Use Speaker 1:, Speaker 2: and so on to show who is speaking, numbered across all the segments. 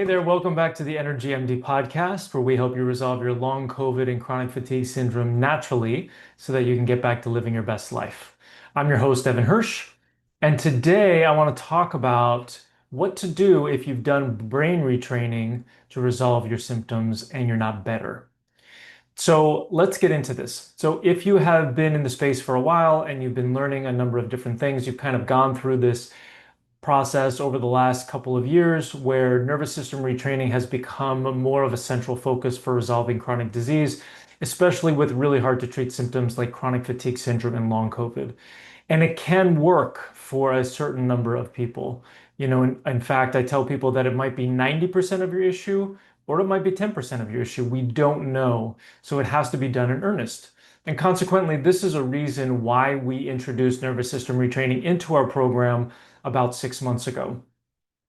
Speaker 1: Hey there, welcome back to the EnergyMD podcast, where we help you resolve your long COVID and chronic fatigue syndrome naturally so that you can get back to living your best life. I'm your host, Evan Hirsch, and today I want to talk about what to do if you've done brain retraining to resolve your symptoms and you're not better. So let's get into this. So if you have been in the space for a while and you've been learning a number of different things, you've kind of gone through this process over the last couple of years where nervous system retraining has become more of a central focus for resolving chronic disease, especially with really hard to treat symptoms like chronic fatigue syndrome and long COVID. And it can work for a certain number of people. In fact, I tell people that it might be 90% of your issue or it might be 10% of your issue. We don't know. So it has to be done in earnest. And consequently, this is a reason why we introduced nervous system retraining into our program about 6 months ago.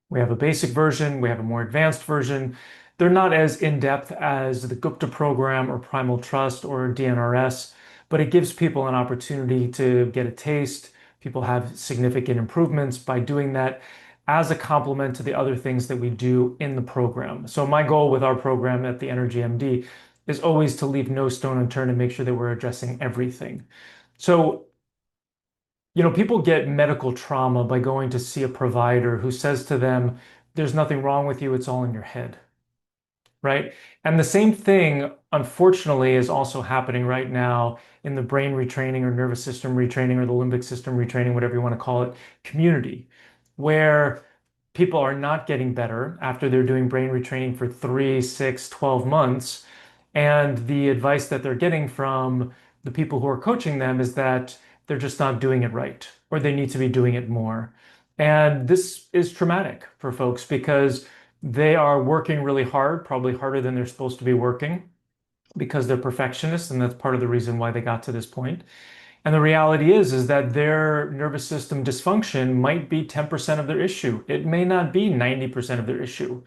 Speaker 1: We have a basic version, we have a more advanced version. They're not as in-depth as the Gupta program or Primal Trust or DNRS, but it gives people an opportunity to get a taste. People have significant improvements by doing that as a complement to the other things that we do in the program. So my goal with our program at the EnergyMD is always to leave no stone unturned and make sure that we're addressing everything. So people get medical trauma by going to see a provider who says to them, there's nothing wrong with you, it's all in your head, right? And the same thing, unfortunately, is also happening right now in the brain retraining or nervous system retraining or the limbic system retraining, whatever you want to call it, community, where people are not getting better after they're doing brain retraining for 3, 6, 12 months. And the advice that they're getting from the people who are coaching them is that they're just not doing it right, or they need to be doing it more. And this is traumatic for folks because they are working really hard, probably harder than they're supposed to be working because they're perfectionists, and that's part of the reason why they got to this point. And the reality is that their nervous system dysfunction might be 10% of their issue. It may not be 90% of their issue.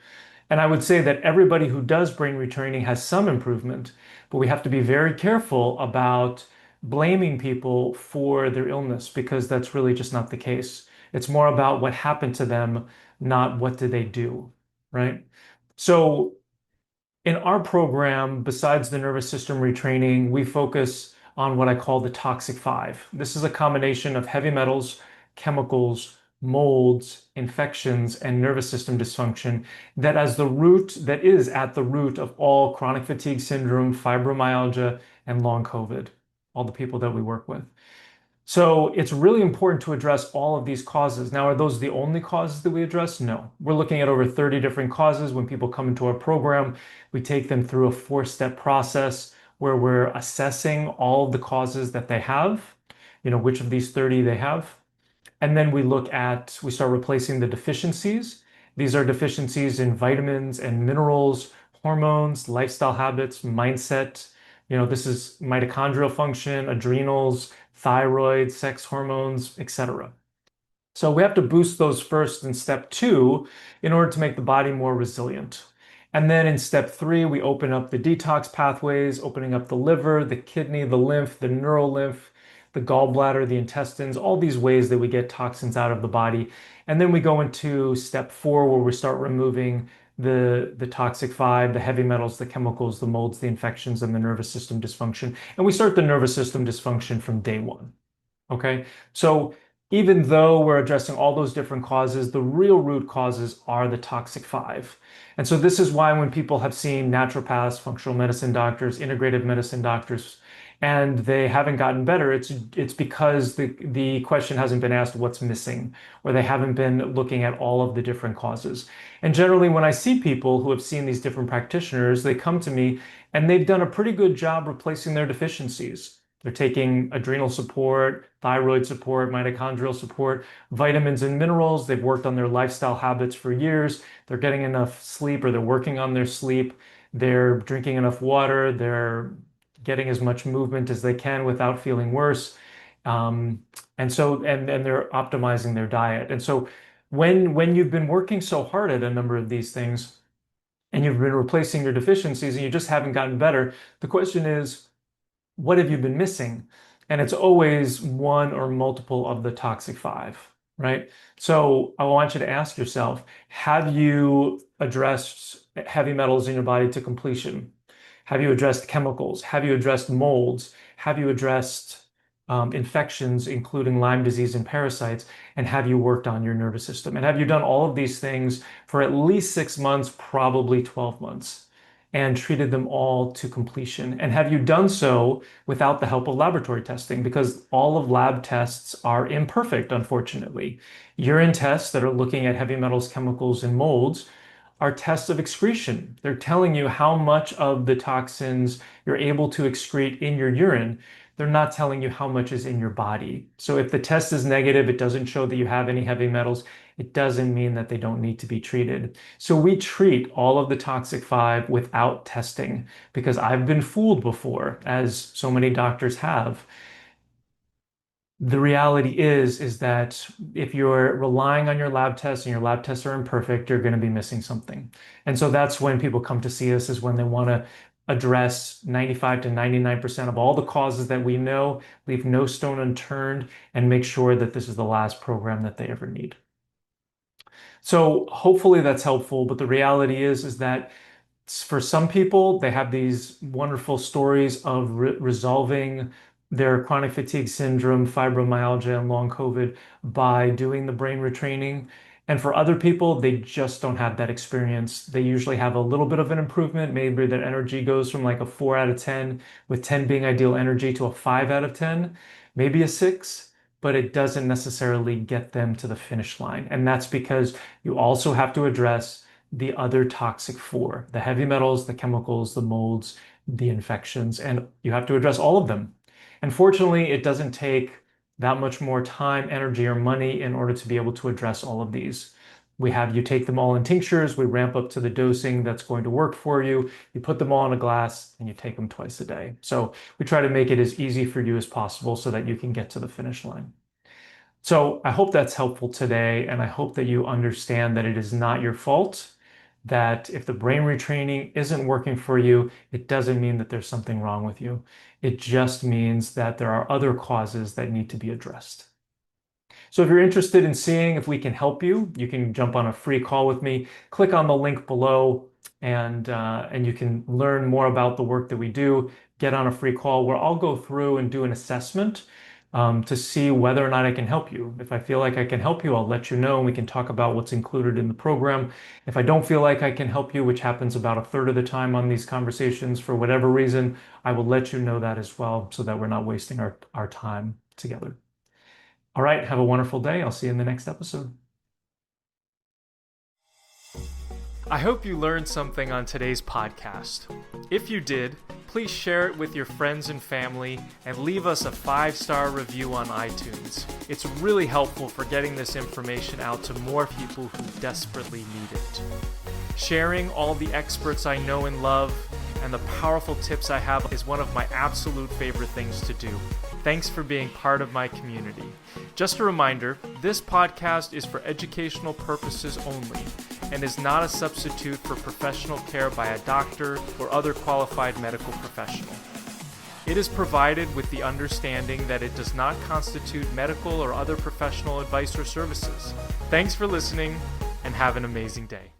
Speaker 1: And I would say that everybody who does brain retraining has some improvement, but we have to be very careful about blaming people for their illness because that's really just not the case. It's more about what happened to them, not what did they do, right? So in our program, besides the nervous system retraining, we focus on what I call the toxic five. This is a combination of heavy metals, chemicals, molds, infections, and nervous system dysfunction that is at the root of all chronic fatigue syndrome, fibromyalgia, and long COVID, all the people that we work with. So it's really important to address all of these causes. Now, are those the only causes that we address? No. We're looking at over 30 different causes. When people come into our program, we take them through a 4-step process where we're assessing all of the causes that they have, which of these 30 they have. And then we start replacing the deficiencies. These are deficiencies in vitamins and minerals, hormones, lifestyle habits, mindset. This is mitochondrial function, adrenals, thyroid, sex hormones, etc. So we have to boost those first in step 2 in order to make the body more resilient. And then in step 3, we open up the detox pathways, opening up the liver, the kidney, the lymph, the neural lymph, the gallbladder, the intestines, all these ways that we get toxins out of the body. And then we go into step 4 where we start removing the toxic five, the heavy metals, the chemicals, the molds, the infections, and the nervous system dysfunction. And we start the nervous system dysfunction from day 1. Okay? So even though we're addressing all those different causes, the real root causes are the toxic five. And so this is why when people have seen naturopaths, functional medicine doctors, integrative medicine doctors, and they haven't gotten better, it's because the question hasn't been asked what's missing, or they haven't been looking at all of the different causes. And generally, when I see people who have seen these different practitioners, they come to me and they've done a pretty good job replacing their deficiencies. They're taking adrenal support, thyroid support, mitochondrial support, vitamins and minerals. They've worked on their lifestyle habits for years. They're getting enough sleep, or they're working on their sleep. They're drinking enough water. They're getting as much movement as they can without feeling worse. And they're optimizing their diet. And so when you've been working so hard at a number of these things and you've been replacing your deficiencies and you just haven't gotten better, the question is, what have you been missing? And it's always one or multiple of the toxic five. right? So I want you to ask yourself, have you addressed heavy metals in your body to completion? Have you addressed chemicals? Have you addressed molds? Have you addressed infections, including Lyme disease and parasites? And have you worked on your nervous system? And have you done all of these things for at least 6 months, probably 12 months, and treated them all to completion? And have you done so without the help of laboratory testing? Because all of lab tests are imperfect, unfortunately. Urine tests that are looking at heavy metals, chemicals, and molds are tests of excretion. They're telling you how much of the toxins you're able to excrete in your urine. They're not telling you how much is in your body. So if the test is negative, it doesn't show that you have any heavy metals. It doesn't mean that they don't need to be treated. So we treat all of the toxic 5 without testing because I've been fooled before, as so many doctors have. The reality is that if you're relying on your lab tests and your lab tests are imperfect, you're going to be missing something. And so that's when people come to see us, is when they want to address 95 to 99% of all the causes that we know, leave no stone unturned, and make sure that this is the last program that they ever need. So hopefully that's helpful, but the reality is that for some people, they have these wonderful stories of resolving their chronic fatigue syndrome, fibromyalgia, and long COVID by doing the brain retraining. And for other people, they just don't have that experience. They usually have a little bit of an improvement. Maybe their energy goes from like a 4 out of 10, with 10 being ideal energy, to a 5 out of 10, maybe a 6, but it doesn't necessarily get them to the finish line. And that's because you also have to address the other toxic 4, the heavy metals, the chemicals, the molds, the infections, and you have to address all of them. And fortunately, it doesn't take that much more time, energy, or money in order to be able to address all of these. We have you take them all in tinctures, we ramp up to the dosing that's going to work for you. You put them all in a glass and you take them twice a day. So we try to make it as easy for you as possible so that you can get to the finish line. So I hope that's helpful today, and I hope that you understand that it is not your fault, that if the brain retraining isn't working for you, it doesn't mean that there's something wrong with you. It just means that there are other causes that need to be addressed. So if you're interested in seeing if we can help you, you can jump on a free call with me. Click on the link below, and you can learn more about the work that we do. Get on a free call where I'll go through and do an assessment to see whether or not I can help you. If I feel like I can help you, I'll let you know and we can talk about what's included in the program. If I don't feel like I can help you, which happens about a third of the time on these conversations for whatever reason, I will let you know that as well so that we're not wasting our time together. All right, have a wonderful day. I'll see you in the next episode. I hope you learned something on today's podcast. If you did, please share it with your friends and family and leave us a 5-star review on iTunes. It's really helpful for getting this information out to more people who desperately need it. Sharing all the experts I know and love and the powerful tips I have is one of my absolute favorite things to do. Thanks for being part of my community. Just a reminder, this podcast is for educational purposes only and is not a substitute for professional care by a doctor or other qualified medical professional. It is provided with the understanding that it does not constitute medical or other professional advice or services. Thanks for listening, and have an amazing day.